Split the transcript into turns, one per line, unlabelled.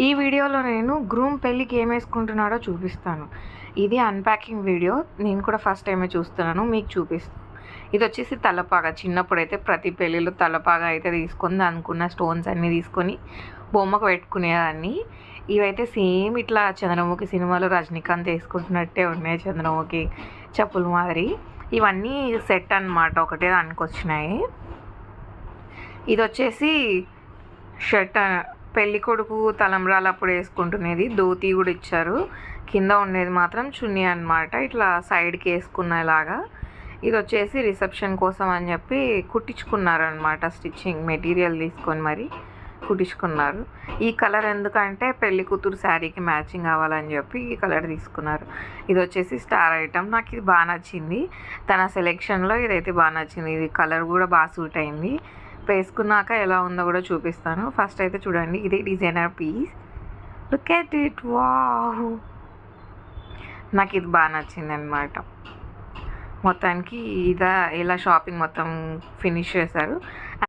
ఈ వీడియోలో నేను గ్రూమ్ పెళ్ళికి ఏం వేసుకుంటున్నాడో చూపిస్తాను. ఇది అన్‌ప్యాకింగ్ వీడియో. నేను కూడా ఫస్ట్ టైమే చూస్తున్నాను. మీకు చూపిస్తాను. ఇదొచ్చేసి తలపాగా. చిన్నప్పుడైతే ప్రతి పెళ్ళిలో తలపాగా అయితే తీసుకొని దానికున్న స్టోన్స్ అన్నీ తీసుకొని బొమ్మకు పెట్టుకునేదాన్ని. ఇవైతే సేమ్ ఇట్లా చంద్రముఖి సినిమాలో రజనీకాంత్ వేసుకుంటున్నట్టే ఉన్నాయి, చంద్రముఖి చెప్పులు మాదిరి. ఇవన్నీ సెట్ అన్నమాట, ఒకటే దానికొచ్చినాయి. ఇదొచ్చేసి షర్ట్, పెళ్ళికొడుకు తలంబ్రాలు అప్పుడు వేసుకుంటునేది. ధోతి కూడా ఇచ్చారు. కింద ఉండేది మాత్రం చున్నీ అన్నమాట, ఇట్లా సైడ్కి వేసుకునేలాగా. ఇది వచ్చేసి రిసెప్షన్ కోసం అని చెప్పి కుట్టించుకున్నారనమాట. స్టిచ్చింగ్ మెటీరియల్ తీసుకొని మరి కుట్టించుకున్నారు. ఈ కలర్ ఎందుకంటే పెళ్లి కూతురు శారీకి మ్యాచింగ్ అవ్వాలని చెప్పి ఈ కలర్ తీసుకున్నారు. ఇది వచ్చేసి స్టార్ ఐటమ్. నాకు ఇది బాగా నచ్చింది. తన సెలెక్షన్లో ఇదైతే బాగా నచ్చింది. ఇది కలర్ కూడా బాగా సూట్ అయింది. వేసుకున్నాక ఎలా ఉందో కూడా చూపిస్తాను. ఫస్ట్ అయితే చూడండి, ఇది designer piece. Look at it, wow! నాకు ఇది బాగా నచ్చింది అనమాట. మొత్తానికి ఇలా షాపింగ్ మొత్తం ఫినిష్ చేశారు.